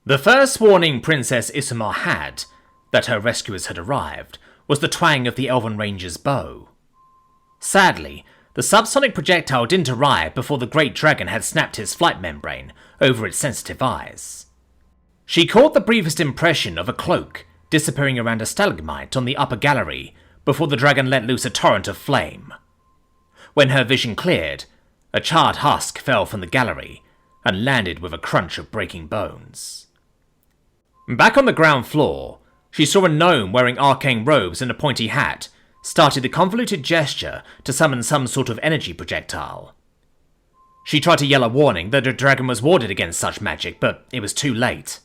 The first warning Princess Isumar had, that her rescuers had arrived, was the twang of the Elven Ranger's bow. Sadly, the subsonic projectile didn't arrive before the great dragon had snapped his flight membrane over its sensitive eyes. She caught the briefest impression of a cloak disappearing around a stalagmite on the upper gallery before the dragon let loose a torrent of flame. When her vision cleared, a charred husk fell from the gallery and landed with a crunch of breaking bones. Back on the ground floor, she saw a gnome wearing arcane robes and a pointy hat started a convoluted gesture to summon some sort of energy projectile. She tried to yell a warning that the dragon was warded against such magic, but it was too late.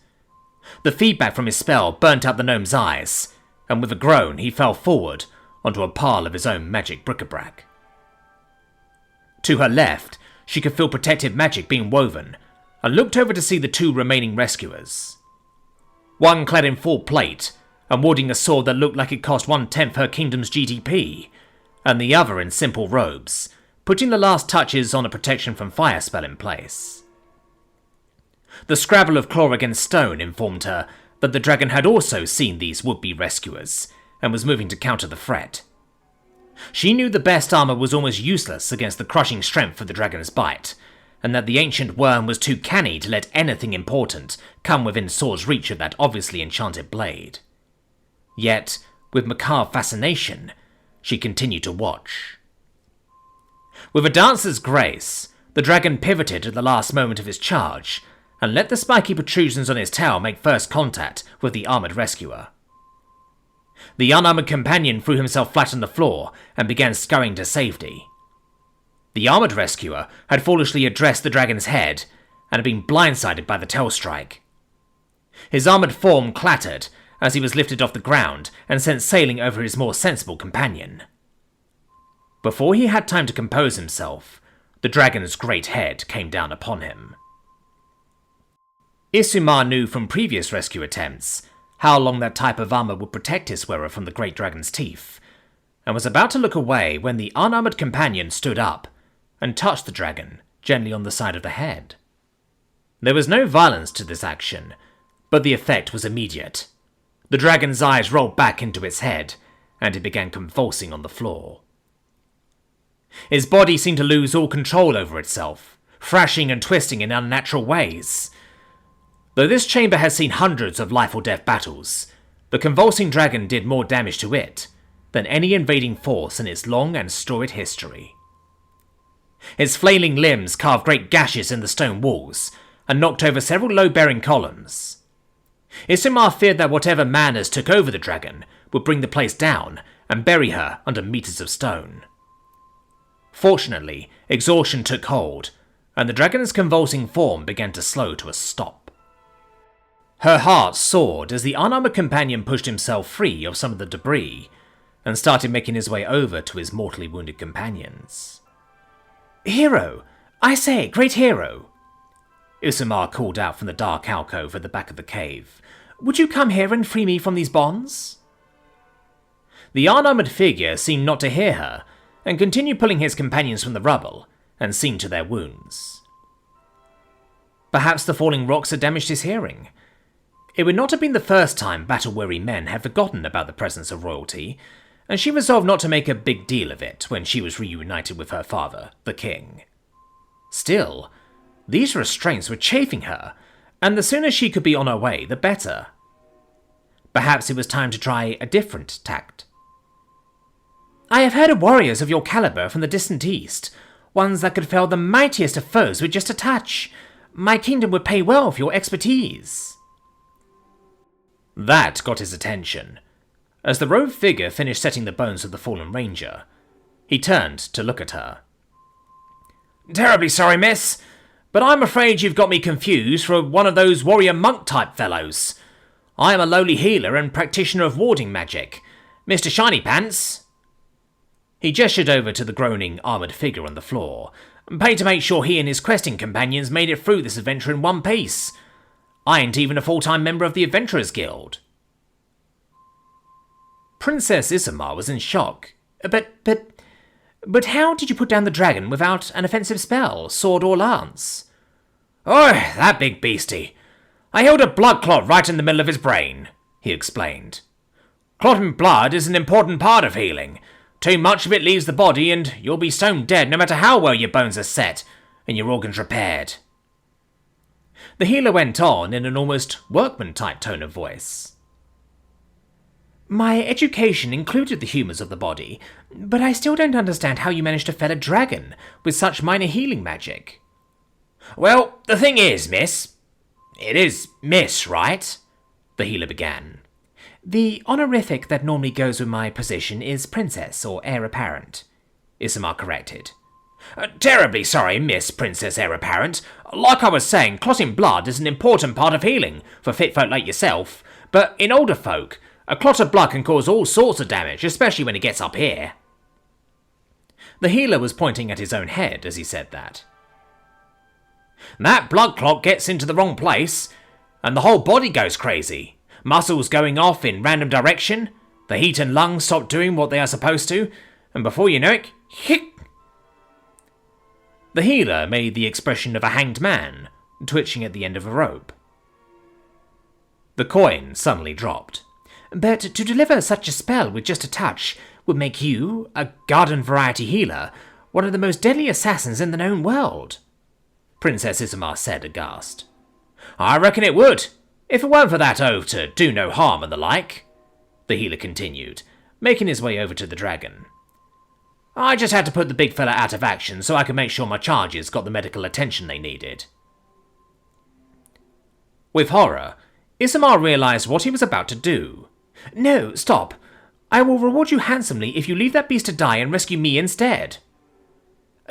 The feedback from his spell burnt out the gnome's eyes, and with a groan he fell forward onto a pile of his own magic bric-a-brac. To her left, she could feel protective magic being woven, and looked over to see the two remaining rescuers. One clad in full plate, and wielding a sword that looked like it cost 1/10 her kingdom's GDP, and the other in simple robes, putting the last touches on a protection from fire spell in place. The scrabble of claw against stone informed her that the dragon had also seen these would-be rescuers, and was moving to counter the threat. She knew the best armour was almost useless against the crushing strength of the dragon's bite, and that the ancient worm was too canny to let anything important come within sword's reach of that obviously enchanted blade. Yet, with macabre fascination, she continued to watch. With a dancer's grace, the dragon pivoted at the last moment of his charge, and let the spiky protrusions on his tail make first contact with the armoured rescuer. The unarmoured companion threw himself flat on the floor and began scurrying to safety. The armoured rescuer had foolishly addressed the dragon's head and had been blindsided by the tail strike. His armoured form clattered as he was lifted off the ground and sent sailing over his more sensible companion. Before he had time to compose himself, the dragon's great head came down upon him. Isumar knew from previous rescue attempts how long that type of armour would protect his wearer from the great dragon's teeth, and was about to look away when the unarmoured companion stood up and touched the dragon gently on the side of the head. There was no violence to this action, but the effect was immediate. The dragon's eyes rolled back into its head, and it began convulsing on the floor. His body seemed to lose all control over itself, thrashing and twisting in unnatural ways. Though this chamber had seen hundreds of life-or-death battles, the convulsing dragon did more damage to it than any invading force in its long and storied history. Its flailing limbs carved great gashes in the stone walls and knocked over several low-bearing columns. Isumar feared that whatever madness took over the dragon would bring the place down and bury her under meters of stone. Fortunately, exhaustion took hold, and the dragon's convulsing form began to slow to a stop. Her heart soared as the unarmoured companion pushed himself free of some of the debris and started making his way over to his mortally wounded companions. "Hero! I say, great hero!" Isumar called out from the dark alcove at the back of the cave. "Would you come here and free me from these bonds?" The unarmoured figure seemed not to hear her, and continued pulling his companions from the rubble, and seeing to their wounds. Perhaps the falling rocks had damaged his hearing. It would not have been the first time battle-weary men had forgotten about the presence of royalty, and she resolved not to make a big deal of it when she was reunited with her father, the king. Still, these restraints were chafing her, and the sooner she could be on her way, the better. Perhaps it was time to try a different tact. "I have heard of warriors of your caliber from the distant east, ones that could fell the mightiest of foes with just a touch. My kingdom would pay well for your expertise." That got his attention. As the robed figure finished setting the bones of the fallen ranger, he turned to look at her. "Terribly sorry, miss, but I'm afraid you've got me confused for one of those warrior monk-type fellows. I am a lowly healer and practitioner of warding magic, Mr. Shiny Pants." He gestured over to the groaning, armoured figure on the floor, paid to make sure he and his questing companions made it through this adventure in one piece. I ain't even a full-time member of the Adventurers Guild. Princess Isumar was in shock. But how did you put down the dragon without an offensive spell, sword or lance?" "Oh, that big beastie. I healed a blood clot right in the middle of his brain, he explained. Clotting blood is an important part of healing. Too much of it leaves the body and you'll be stone dead no matter how well your bones are set and your organs repaired. The healer went on in an almost workman-type tone of voice. My education included the humours of the body, but I still don't understand how you managed to fell a dragon with such minor healing magic. Well, the thing is, miss... It is miss, right? The healer began. The honorific that normally goes with my position is princess or heir apparent, Isamar corrected. Terribly sorry, Miss Princess Heir Apparent. Like I was saying, clotting blood is an important part of healing for fit folk like yourself, but in older folk, a clot of blood can cause all sorts of damage, especially when it gets up here. The healer was pointing at his own head as he said that. That blood clot gets into the wrong place, and the whole body goes crazy. Muscles going off in random direction, the heat and lungs stop doing what they are supposed to, and before you know it, hic! The healer made the expression of a hanged man, twitching at the end of a rope. The coin suddenly dropped. But to deliver such a spell with just a touch would make you, a garden variety healer, one of the most deadly assassins in the known world, Princess Isamar said aghast. I reckon it would, if it weren't for that oath to do no harm and the like, the healer continued, making his way over to the dragon. I just had to put the big fella out of action so I could make sure my charges got the medical attention they needed. With horror, Isamar realised what he was about to do. No, stop. I will reward you handsomely if you leave that beast to die and rescue me instead.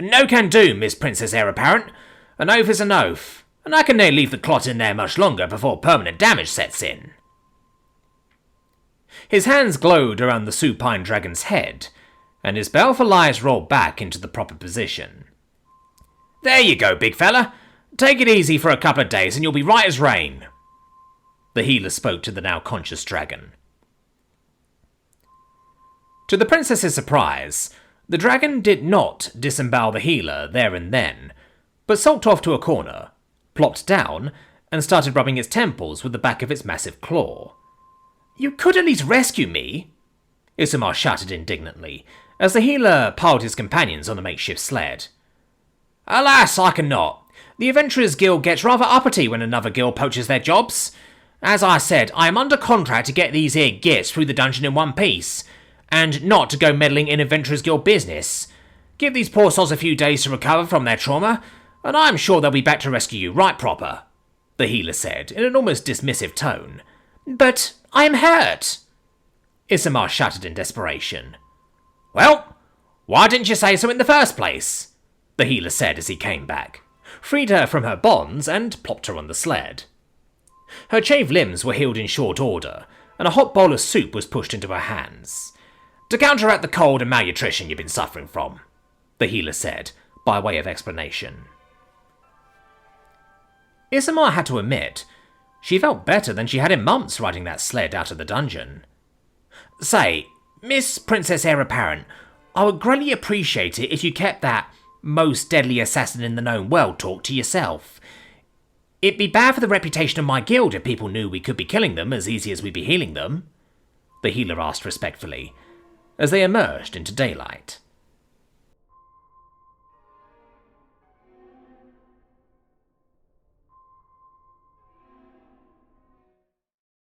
No can do, Miss Princess Heir Apparent. An oath is an oath, and I can no leave the clot in there much longer before permanent damage sets in. His hands glowed around the supine dragon's head, and his baleful eyes rolled back into the proper position. There you go, big fella. Take it easy for a couple of days and you'll be right as rain. The healer spoke to the now conscious dragon. To the princess's surprise, the dragon did not disembowel the healer there and then, but sulked off to a corner, plopped down, and started rubbing its temples with the back of its massive claw. You could at least rescue me, Isamar shouted indignantly, as the healer piled his companions on the makeshift sled. Alas, I cannot. The Adventurers Guild gets rather uppity when another guild poaches their jobs. As I said, I am under contract to get these here gits through the dungeon in one piece, and not to go meddling in Adventurers Guild business. Give these poor sods a few days to recover from their trauma, and I am sure they'll be back to rescue you right proper, the healer said, in an almost dismissive tone. But I am hurt, Isamar shouted in desperation. Well, why didn't you say so in the first place? The healer said as he came back, freed her from her bonds and plopped her on the sled. Her chafed limbs were healed in short order, and a hot bowl of soup was pushed into her hands. To counteract the cold and malnutrition you've been suffering from, the healer said, by way of explanation. Isamar had to admit, she felt better than she had in months riding that sled out of the dungeon. Say, Miss Princess Heir Apparent, I would greatly appreciate it if you kept that most deadly assassin in the known world talk to yourself. It'd be bad for the reputation of my guild if people knew we could be killing them as easy as we'd be healing them, the healer asked respectfully, as they emerged into daylight.